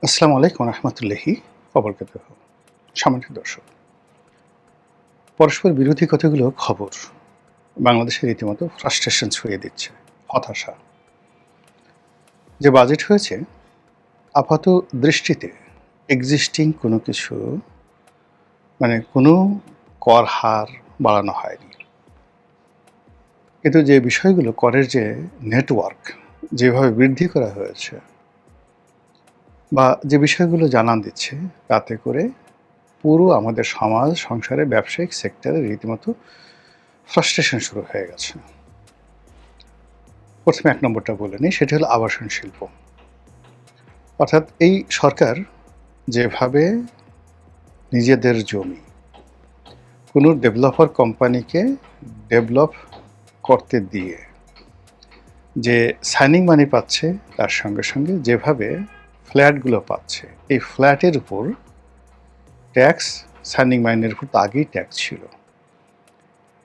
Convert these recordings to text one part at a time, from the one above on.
আসসালামু আলাইকুম রহমতুল্লাহি ওবরকাতুহ। সম্মানিত দর্শক, পরস্পর বিরোধী কতগুলো খবর বাংলাদেশে রীতিমতো ফ্রাস্ট্রেশন ছড়িয়ে দিচ্ছে, হতাশা। যে বাজেট হয়েছে আপাত দৃষ্টিতে এক্সিস্টিং কোনো কিছু, কোনো কর হার বাড়ানো হয়নি, কিন্তু যে বিষয়গুলো করের যে নেটওয়ার্ক যেভাবে বৃদ্ধি করা হয়েছে বা যে বিষয়গুলো জানান দিচ্ছে, তাতে করে পুরো আমাদের সমাজ সংসারে ব্যবসায়িক সেক্টরে রীতিমতো ফ্রাস্ট্রেশন শুরু হয়ে গেছে। প্রথমে এক নম্বরটা বলে নিই, সেটি হলো আবাসন শিল্প। অর্থাৎ এই সরকার যেভাবে নিজেদের জমি কোনো ডেভেলপার কোম্পানিকে ডেভেলপ করতে দিয়ে যে সাইনিং মানি পাচ্ছে, তার সঙ্গে সঙ্গে যেভাবে ফ্ল্যাটগুলো পাচ্ছে, এই ফ্ল্যাটের উপর ট্যাক্স, সাইনিং মাইনের উপর তো আগেই ট্যাক্স ছিল।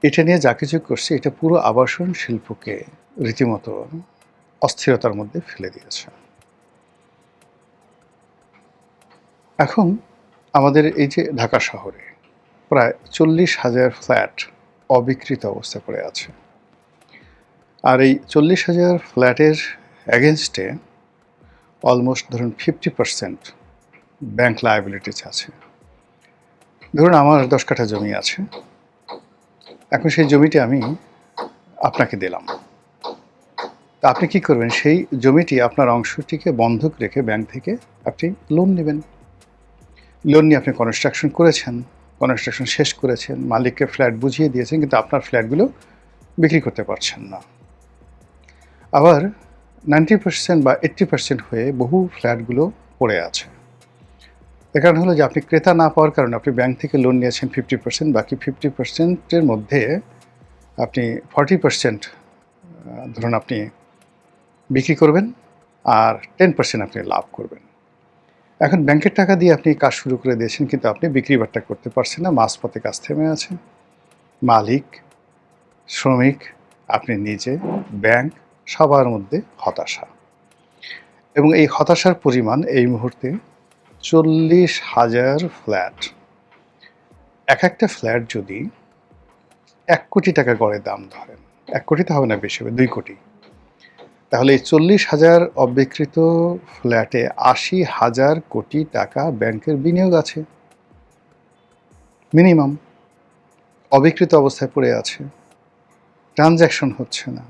এটা নিয়ে যা কিছু করছে, এটা পুরো আবাসন শিল্পকে রীতিমতো অস্থিরতার মধ্যে ফেলে দিয়েছে। এখন আমাদের এই যে ঢাকা শহরে প্রায় 40,000 ফ্ল্যাট অবিকৃত অবস্থা পড়ে আছে, আর এই 40,000 ফ্ল্যাটের অ্যাগেনস্টে অলমোস্ট ধরুন 50% ব্যাংক লায়াবিলিটিস আছে। ধরুন আমার 10 কাঠা জমি আছে, এখন সেই জমিটি আমি আপনাকে দিলাম, তা আপনি কি করবেন? সেই জমিটি আপনার অংশটিকে বন্ধক রেখে ব্যাংক থেকে আপনি লোন নেবেন। লোন নিয়ে আপনি কনস্ট্রাকশন করেছেন, কনস্ট্রাকশন শেষ করেছেন, মালিককে ফ্ল্যাট বুঝিয়ে দিয়েছেন, কিন্তু আপনার ফ্ল্যাটগুলো বিক্রি করতে পারছেন না। আবার 90% বা 80% হয়ে বহু ফ্ল্যাটগুলো পড়ে আছে। এর কারণ হলো যে আপনি ক্রেতা না পাওয়ার কারণে আপনি ব্যাংক থেকে লোন নিয়েছেন 50%, বাকি 50%-এর মধ্যে আপনি 40% ধরুন আপনি বিক্রি করবেন, আর 10% আপনি লাভ করবেন। এখন ব্যাংকের টাকা দিয়ে আপনি কাজ শুরু করে দিয়েছেন, কিন্তু আপনি বিক্রি বাট্টা করতে পারছেন না, মাঝপথে কাজ থেমে আছে। মালিক, শ্রমিক, আপনি নিজে, ব্যাংক, সবার মধ্যে হতাশা। এবং এই হতাশার পরিমাণ এই মুহূর্তে 40,000 ফ্ল্যাট। এক একটা ফ্ল্যাট যদি 1 কোটি টাকা গড়ে দাম ধরেন, 1 কোটি তো হবে না, বেশি হবে 2 কোটি, তাহলে এই 40,000 অবিকৃত ফ্ল্যাটে 80,000 কোটি টাকা ব্যাংকের বিনিয়োগ আছে মিনিমাম, অবিকৃত অবস্থায় পড়ে আছে, ট্রানজ্যাকশন হচ্ছে না।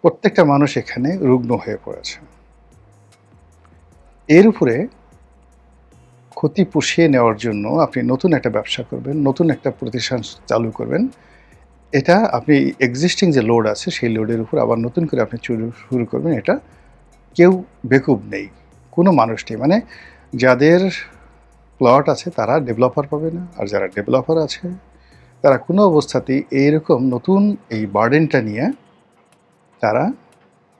প্রত্যেকটা মানুষ এখানে রুগ্ন হয়ে পড়েছে। এর উপরে ক্ষতি পুষিয়ে নেওয়ার জন্য আপনি নতুন একটা ব্যবসা করবেন, নতুন একটা প্রতিষ্ঠান চালু করবেন। এটা আপনি এক্সিস্টিং যে লোড আছে, সেই লোডের উপর আবার নতুন করে আপনি শুরু করবেন। এটা কেউ বেকুব নেই, কোনো মানুষ নেই। যাদের প্লট আছে তারা ডেভেলপার পাবে না, আর যারা ডেভেলপার আছে তারা কোনো অবস্থাতেই এইরকম নতুন এই বার্ডেনটা নিয়ে তারা,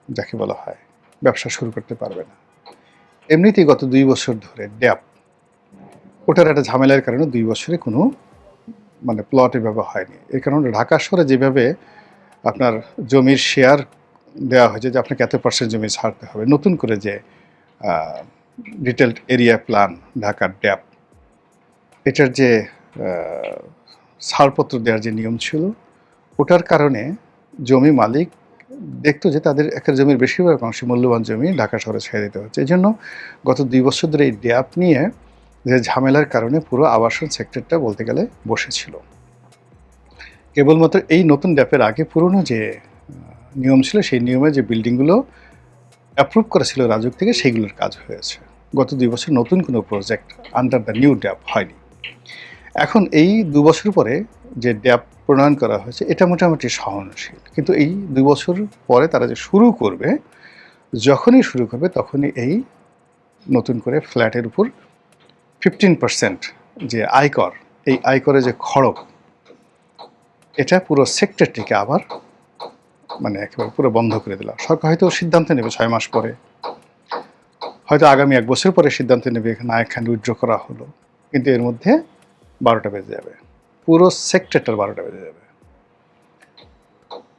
যাকে বলা হয়, ব্যবসা শুরু করতে পারবে না। এমনিতেই গত 2 বছর ধরে ড্যাপ, ওটার একটা ঝামেলার কারণে 2 বছরে কোনো প্লট এভাবে হয়নি। এই কারণে ঢাকা শহরে যেভাবে আপনার জমির শেয়ার দেওয়া হয়েছে যে আপনাকে এত % জমি ছাড়তে হবে, নতুন করে যে ডিটেলড এরিয়া প্ল্যান ঢাকার ড্যাপ, এটার যে ছাড়পত্র দেওয়ার যে নিয়ম ছিল, ওটার কারণে জমি মালিক দেখতো যে তাদের একটা জমির বেশিরভাগ অংশ মূল্যবান জমি ঢাকা শহরে ছেড়ে দিতে হচ্ছে। এই জন্য গত 2 বছর ধরে এই ড্যাপ নিয়ে যে ঝামেলার কারণে পুরো আবাসন সেক্টরটা বলতে গেলে বসেছিল। কেবলমাত্র এই নতুন ড্যাপের আগে পুরনো যে নিয়ম ছিল, সেই নিয়মে যে বিল্ডিংগুলো অ্যাপ্রুভ করা ছিল রাজুক থেকে, সেইগুলোর কাজ হয়েছে। গত 2 বছর নতুন কোনো প্রজেক্ট আন্ডার দ্য নিউ ড্যাপ হয়নি। এখন এই 2 বছর পরে যে ড্যাপ প্রণয়ন করা হয়েছে, এটা মোটামুটি সহনশীল, কিন্তু এই 2 বছর পরে তারা যে শুরু করবে, যখনই শুরু করবে তখনই এই নতুন করে ফ্ল্যাটের উপর 15% যে আয়কর, এই আয়করের যে খড়গ, এটা পুরো সেক্টরটিকে আবার একেবারে পুরো বন্ধ করে দিল। সরকার হয়তো সিদ্ধান্ত নেবে 6 মাস পরে, হয়তো আগামী 1 বছর পরে সিদ্ধান্ত নেবে এখানে এখানে উইথড্র করা হলো, কিন্তু এর মধ্যে 12টা বেজে যাবে, পুরো সেক্টরটার 12টা বেজে যাবে।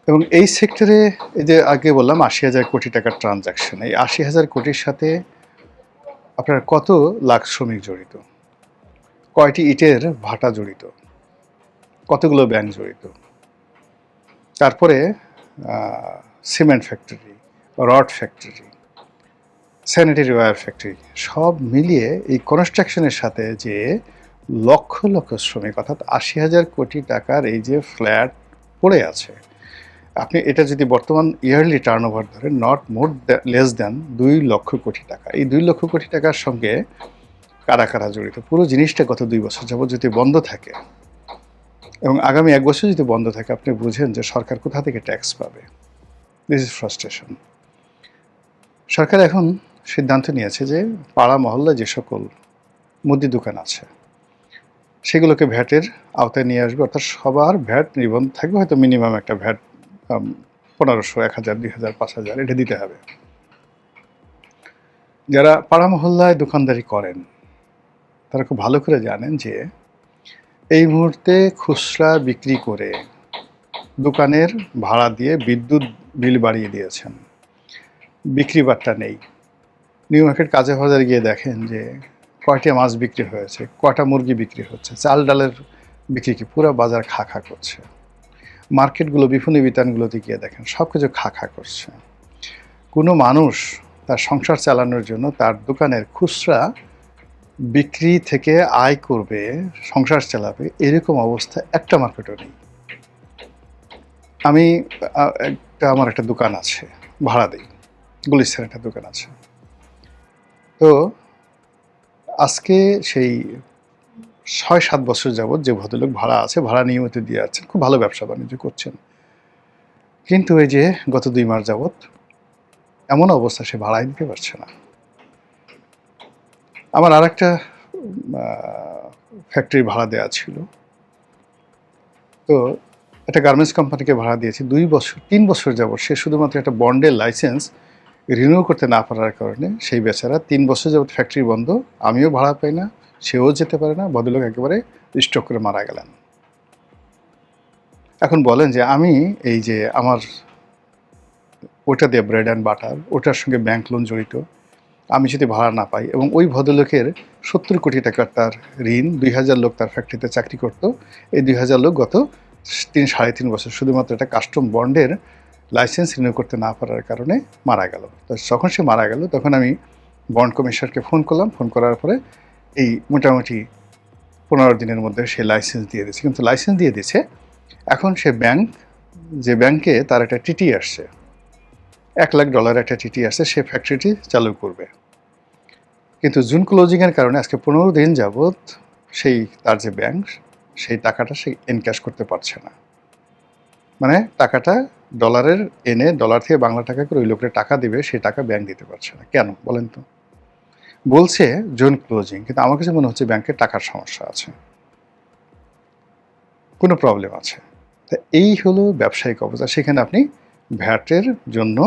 এবং এই সেক্টরে এই যে আগে বললাম 80,000 কোটি টাকার ট্রানজ্যাকশন, এই 80,000 কোটির সাথে আপনার কত লাখ শ্রমিক জড়িত, কয়টি ইটের ভাটা জড়িত, কতগুলো ব্যাংক জড়িত, তারপরে cement factory, rod factory, sanitary wire factory, সব মিলিয়ে এই কনস্ট্রাকশনের সাথে যে লক্ষ লক্ষ শ্রমিক, অর্থাৎ ৮০,০০০ কোটি টাকার এই যে ফ্ল্যাট পড়ে আছে, আপনি এটা যদি বর্তমান ইয়ারলি টার্নওভার ধরেন, not more less than ২ lakh crore টাকা। এই ২ লক্ষ কোটি টাকার সঙ্গে কারা কারা জড়িত, পুরো জিনিসটা গত ২ বছর যাবত যদি বন্ধ থাকে এবং আগামী ১ বছর যদি বন্ধ থাকে, আপনি বুঝেন যে সরকার কোথা থেকে ট্যাক্স পাবে। This is frustration. সরকার এখন সিদ্ধান্ত নিয়েছে যে পাড়া মহল্লায় যে সকল মুদি দোকান আছে সেগুলোকে ভ্যাটের আওতায় নিয়ে আসবে, অর্থাৎ সবার ভ্যাট নিবন্ধ থাকবে, হয়তো মিনিমাম একটা ভ্যাট ১৫০০, ১,০০০, ২,০০০, ৫,০০০ এটা দিতে হবে। যারা পাড়া মহল্লায় দোকানদারি করেন তারা খুব ভালো করে জানেন যে এই মুহূর্তে খুচরা বিক্রি করে দোকানের ভাড়া দিয়ে বিদ্যুৎ বিল বাড়িয়ে দিয়েছেন, বিক্রি বাট্টা নেই। নিউ মার্কেট কাজে বাজারে গিয়ে দেখেন যে কয়টা মাছ বিক্রি হয়েছে, কয়টা মুরগি বিক্রি হচ্ছে, চাল ডালের বিক্রি কি, পুরো বাজার খা খা করছে। মার্কেটগুলো, বিপণী বিতানগুলোতে গিয়ে দেখেন সব কিছু খা খা করছে। কোনো মানুষ তার সংসার চালানোর জন্য তার দোকানের খুচরা বিক্রি থেকে আয় করবে, সংসার চালাবে, এরকম অবস্থা একটা মার্কেটও নেই। আমি আমার একটা দোকান আছে, ভাড়া দিই, গুলিস্তানের একটা দোকান আছে। তো আজকে সেই ৬-৭ বছর যাবৎ যে ভদ্রলোক ভাড়া আছে, ভাড়া নিয়মিত দিয়ে যাচ্ছেন, খুব ভালো ব্যবসা বাণিজ্য করছেন, কিন্তু এই যে গত ২ মাস যাবৎ এমন অবস্থা, সে ভাড়াই দিতে পারছে না। আমার আর একটা ফ্যাক্টরি ভাড়া দেওয়া ছিল, তো একটা গার্মেন্টস কোম্পানিকে ভাড়া দিয়েছি ৩ বছর যাবৎ। সে শুধুমাত্র একটা বন্ডের লাইসেন্স রিনিউ করতে না পারার কারণে সেই বেচারা ৩ বছর যাবৎ ফ্যাক্টরি বন্ধ, আমিও ভাড়া পাই না, সেও যেতে পারে না, ভদ্রলোক একেবারে স্ট্রোক করে মারা গেলেন। এখন বলেন যে আমি এই যে আমার ওটা দিয়ে ব্রেড অ্যান্ড বাটার, ওটার সঙ্গে ব্যাংক লোন জড়িত, আমি যদি ভাড়া না পাই, এবং ওই ভদ্রলোকের ৭০ কোটি টাকার তার ঋণ, ২,০০০ লোক তার ফ্যাক্টরিতে চাকরি করত, এই ২,০০০ লোক গত ৩-৩.৫ বছর শুধুমাত্র একটা কাস্টম বন্ডের লাইসেন্স রিনিউ করতে না পারার কারণে মারা গেল। তো যখন সে মারা গেল তখন আমি বন্ড কমিশনারকে ফোন করলাম, ফোন করার পরে এই মোটামুটি ১৫ দিনের মধ্যে সে লাইসেন্স দিয়ে দিয়েছে। কিন্তু লাইসেন্স দিয়ে দিয়েছে, এখন সে যে ব্যাংকে তার একটা টিটি আসছে, $১ লাখ একটা টিটি আসছে, সে ফ্যাক্টরিটি চালু করবে। কিন্তু জুন ক্লোজিংয়ের কারণে আজকে ১৫ দিন যাবৎ সেই তার যে ব্যাংক, সেই টাকাটা সে এনক্যাশ করতে পারছে না। মানে টাকাটা ডলারের এনে ডলার থেকে বাংলা টাকা করে ওই লোকের টাকা দিবে, সেই টাকা ব্যাংক দিতে পারছে না। কেন বলেন তো? বলছে জুন ক্লোজিং, কিন্তু আমার কাছে মনে হচ্ছে ব্যাংকের টাকার সমস্যা আছে, কোনো প্রবলেম আছে। তা এই হলো ব্যবসায়িক অবস্থা। সেখানে আপনি ভ্যাটের জন্য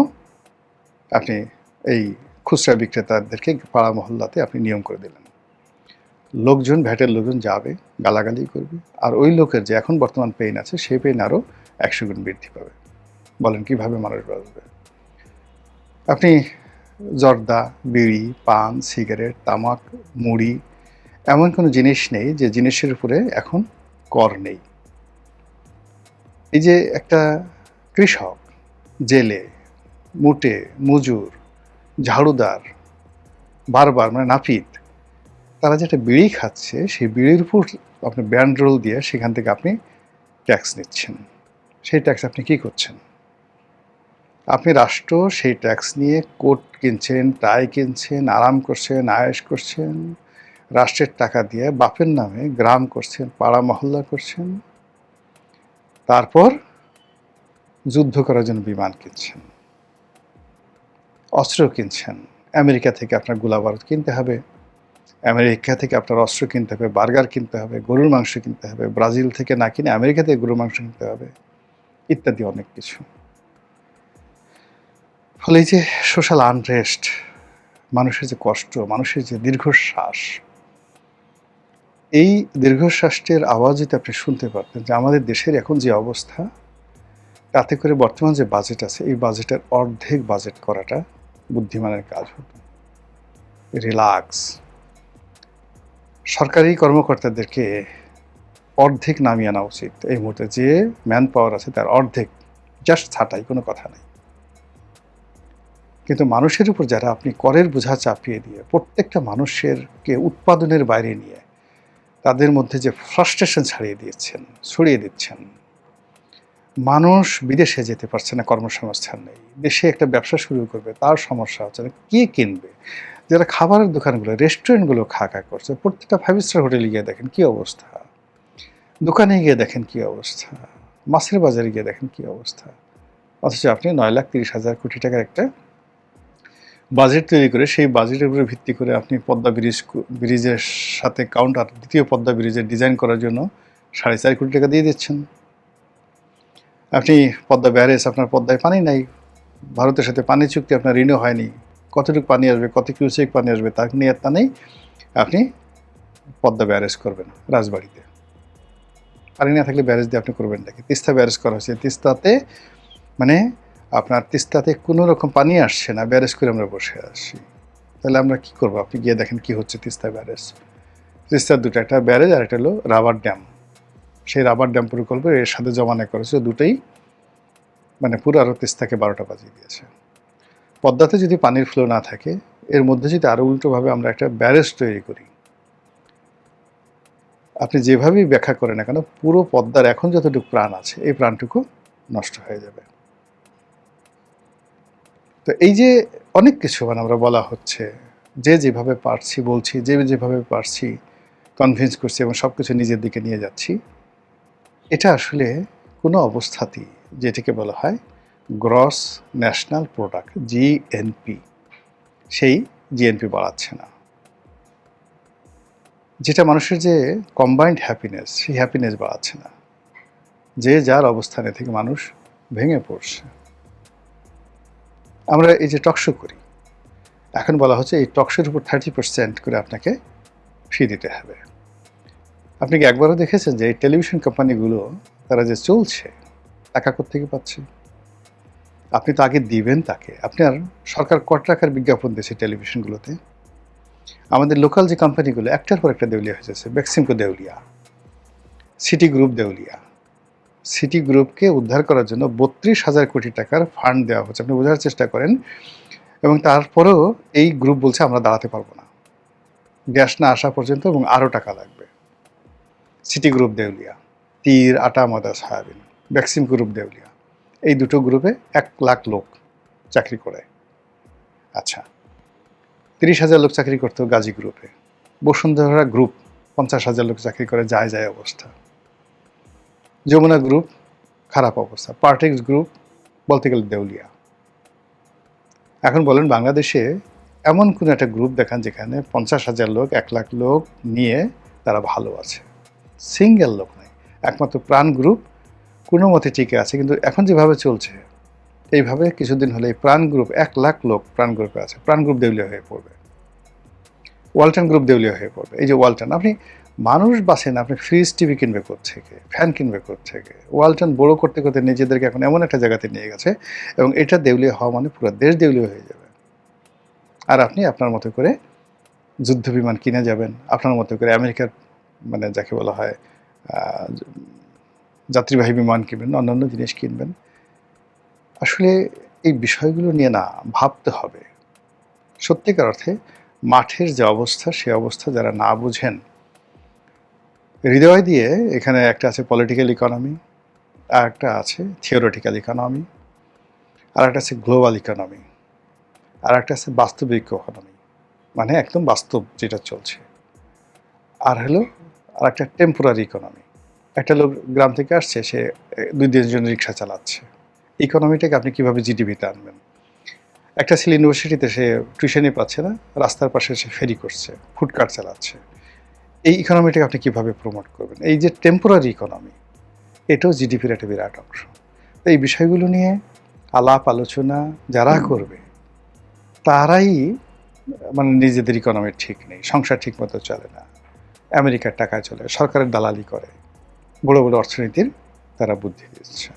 আপনি এই খুচরা বিক্রেতাদেরকে পাড়া মহল্লাতে আপনি নিয়ম করে দিলেন। লোকজন, ভ্যাটের লোকজন যাবে, গালাগালি করবে, আর ওই লোকের যে এখন বর্তমান পেইন আছে, সেই পেইন আরও ১০০ গুণ বৃদ্ধি পাবে। বলেন কীভাবে মানুষ বাঁচবে? আপনি জর্দা, বিড়ি, পান, সিগারেট, তামাক, মুড়ি, এমন কোনো জিনিস নেই যে জিনিসের উপরে এখন কর নেই। এই যে একটা কৃষক, জেলে, মুটে, মজুর, ঝাড়ুদার, বারবার মানে নাপিত, তারা যেটা বিড়ি খাচ্ছে, সেই বিড়ির উপর আপনি ব্যান্ড রোল দিয়ে সেখান থেকে আপনি ট্যাক্স নিচ্ছেন। সেই ট্যাক্স আপনি কী করছেন? আপনি রাষ্ট্র সেই ট্যাক্স নিয়ে কোট কিনছেন, টাই কিনছেন, আরাম করছেন, আয়েশ করছেন, রাষ্ট্রের টাকা দিয়ে বাপের নামে গ্রাম করছেন, পাড়া মহল্লা করছেন, তারপর যুদ্ধ করার জন্য বিমান কিনছেন, অস্ত্র কিনছেন। আমেরিকা থেকে আপনার গোলাবারুদ কিনতে হবে, আমেরিকা থেকে আপনার অস্ত্র কিনতে হবে, বার্গার কিনতে হবে, গরুর মাংস কিনতে হবে, ব্রাজিল থেকে না কিনে আমেরিকা থেকে গরুর মাংস কিনতে হবে, ইত্যাদি অনেক কিছু। ফলে এই যে সোশ্যাল আনরেস্ট, মানুষের যে কষ্ট, মানুষের যে দীর্ঘশ্বাস, এই দীর্ঘশ্বাসটির আওয়াজ যদি আপনি শুনতে পারতেন যে আমাদের দেশের এখন যে অবস্থা, তাতে করে বর্তমান যে বাজেট আছে, এই বাজেটের অর্ধেক বাজেট করাটা বুদ্ধিমানের কাজ হতো। রিল্যাক্স। সরকারি কর্মকর্তাদেরকে অর্ধেক নামিয়ে আনা উচিত এই মুহূর্তে। যে ম্যান পাওয়ার আছে তার অর্ধেক জাস্ট ছাঁটাই, কোনো কথা নেই। কিন্তু মানুষের উপর যারা আপনি করের বোঝা চাপিয়ে দিয়ে প্রত্যেকটা মানুষেরকে উৎপাদনের বাইরে নিয়ে তাদের মধ্যে যে ফ্রাস্ট্রেশন ছড়িয়ে দিচ্ছেন, মানুষ বিদেশে যেতে পারছে না, কর্মসংস্থান নেই, দেশে একটা ব্যবসা শুরু করবে তার সমস্যা হচ্ছে না, কে কিনবে? যারা খাবারের দোকানগুলো, রেস্টুরেন্টগুলো খা করছে, প্রত্যেকটা 5 স্টার হোটেলে গিয়ে দেখেন কী অবস্থা, দোকানে গিয়ে দেখেন কী অবস্থা, মাছের বাজারে গিয়ে দেখেন কী অবস্থা। অথচ আপনি 9,30,000 কোটি টাকার একটা বাজেট তৈরি করে সেই বাজেটের উপরে ভিত্তি করে আপনি পদ্মা ব্রিজের সাথে কাউন্টার দ্বিতীয় পদ্মা ব্রিজের ডিজাইন করার জন্য 4.5 কোটি টাকা দিয়ে দিচ্ছেন। আপনি পদ্মা ব্যারেজ, আপনার পদ্মায় পানি নাই, ভারতের সাথে পানি চুক্তি আপনার রিনিউ হয়নি, কতটুকু পানি আসবে, কত কিউসেক পানি আসবে তা নিয়ে তা নেই, আপনি পদ্মা ব্যারেজ করবেন রাজবাড়িতে। পানি না থাকলে ব্যারেজ দিয়ে আপনি করবেন নাকি? তিস্তা ব্যারেজ করা হয়েছে, তিস্তাতে মানে আপনার তিস্তাতে কোনো রকম পানি আসছে না, ব্যারেজ করে আমরা বসে আসছি। তাহলে আমরা কি করব? আপনি গিয়ে দেখেন কি হচ্ছে তিস্তা ব্যারেজ। তিস্তার দুটো, একটা ব্যারেজ আর একটা হলো রাবার ড্যাম। সেই রাবার ড্যাম প্রকল্প এর সাথে জমানা করেছে, দুটোই মানে পুরো আরও তিস্তাকে 12টা বাজিয়ে দিয়েছে। পদ্মাতে যদি পানির ফ্লো না থাকে, এর মধ্যে যদি আরও উল্টোভাবে আমরা একটা ব্যারেজ তৈরি করি, আপনি যেভাবেই ব্যাখ্যা করেন না কেন, পুরো পদ্মার এখন যতটুকু প্রাণ আছে এই প্রাণটুকু নষ্ট হয়ে যাবে। তো এই যে অনেক কিছু মানে আমরা বলা হচ্ছে, যে যেভাবে পারছি বলছি, যে যেভাবে পারছি কনভিন্স করছি এবং সব কিছু নিজের দিকে নিয়ে যাচ্ছি, এটা আসলে কোনো অবস্থাতেই যেটিকে বলা হয় গ্রস ন্যাশনাল প্রোডাক্ট, জিএনপি, সেই জিএনপি বাড়াচ্ছে না। যেটা মানুষের যে কম্বাইন্ড হ্যাপিনেস, সেই হ্যাপিনেস বাড়াচ্ছে না। যে যার অবস্থানে থেকে মানুষ ভেঙে পড়ছে। আমরা এই যে টকশো করি, এখন বলা হচ্ছে এই টকশোর উপর 30% করে আপনাকে ফি দিতে হবে। আপনি কি একবারও দেখেছেন যে এই টেলিভিশন কোম্পানিগুলো তারা যে চলছে, টাকা কোত্থেকে পাচ্ছে? আপনি তো আগে দিবেন তাকে। আপনার সরকার কত টাকার বিজ্ঞাপন দিয়েছে টেলিভিশনগুলোতে? আমাদের লোকাল যে কোম্পানিগুলো একটার পর একটা দেউলিয়া হয়ে যাচ্ছে। বেক্সিমকো দেউলিয়া, সিটি গ্রুপ দেউলিয়া। সিটি গ্রুপকে উদ্ধার করার জন্য 32,000 কোটি টাকার ফান্ড দেওয়া হচ্ছে। আপনি বোঝার চেষ্টা করেন। এবং তারপরেও এই গ্রুপ বলছে আমরা দাঁড়াতে পারবো না, গ্যাস না আসা পর্যন্ত, এবং আরও টাকা লাগবে। সিটি গ্রুপ দেউলিয়া, তীর, আটা, ময়দা, সয়াবিন। বেক্সিমকো গ্রুপ দেউলিয়া। এই দুটো গ্রুপে 1 লাখ লোক চাকরি করে। আচ্ছা, 30,000 লোক চাকরি করতো গাজী গ্রুপে। বসুন্ধরা গ্রুপ 50,000 লোক চাকরি করে, যায় অবস্থা। যমুনা গ্রুপ খারাপ অবস্থা। পার্টেক্স গ্রুপ বলতে গেলে দেউলিয়া। এখন বলেন বাংলাদেশে এমন কোনো একটা গ্রুপ দেখান যেখানে 50,000 লোক, 1 লাখ লোক নিয়ে তারা ভালো আছে। সিঙ্গেল লোক নাই। একমাত্র প্রাণ গ্রুপ কোনো মতে টিকে আছে, কিন্তু এখন যেভাবে চলছে এইভাবে কিছুদিন হলে প্রাণ গ্রুপ 1 লাখ লোক প্রাণ গ্রুপে আছে, প্রাণ গ্রুপ দেউলিয়া হয়ে পড়বে। ওয়ালটন গ্রুপ দেউলিয়া হয়ে পড়বে। এই যে ওয়ালটন, আপনি মানুষ বাঁচেন, আপনি ফ্রিজ, টিভি কিনবে কোত্থেকে, ফ্যান কিনবে কোত্থেকে? ওয়ালটন বড় করতে করতে নিজেদেরকে এখন এমন একটা জায়গাতে নিয়ে গেছে, এবং এটা দেউলিয়া হওয়া মানে পুরো দেশ দেউলিয়া হয়ে যাবে। আর আপনি আপনার মতো করে যুদ্ধ বিমান কিনে যাবেন, আপনার মতো করে আমেরিকার মানে যাকে বলা হয় যাত্রীবাহী বিমান কিনবেন, অন্যান্য জিনিস কিনবেন। আসলে এই বিষয়গুলো নিয়ে না ভাবতে হবে। সত্যিকার অর্থে মাঠের যে অবস্থা, সে অবস্থা যারা না বুঝেন, হৃদয় দিয়ে, এখানে একটা আছে পলিটিক্যাল ইকোনমি, আর একটা আছে থিওরিটিক্যাল ইকোনমি, আর একটা আছে গ্লোবাল ইকোনমি, আর একটা আছে বাস্তবিক ইকোনমি, মানে একদম বাস্তব যেটা চলছে। আর হলো আর একটা টেম্পোরারি ইকোনমি। একটা লোক গ্রাম থেকে আসছে, সে 2-3 জন রিক্সা চালাচ্ছে। ইকোনমিটাকে আপনি কীভাবে জিডিপিতে আনবেন? একটা ছেলে ইউনিভার্সিটিতে, সে টিউশনই পাচ্ছে না, রাস্তার পাশে সে ফেরি করছে, ফুডকার্ট চালাচ্ছে। এই ইকোনমিটাকে আপনি কীভাবে প্রমোট করবেন? এই যে টেম্পোরারি ইকোনমি, এটাও জিডিপির একটা বিরাট অংশ। তো এই বিষয়গুলো নিয়ে আলাপ আলোচনা যারা করবে তারাই মানে নিজেদের ইকোনমির ঠিক নেই, সংসার ঠিক মতো চলে না, আমেরিকার টাকায় চলে, সরকারের দালালি করে, বড় বড় অর্থনীতির তারা বুদ্ধি দিচ্ছে।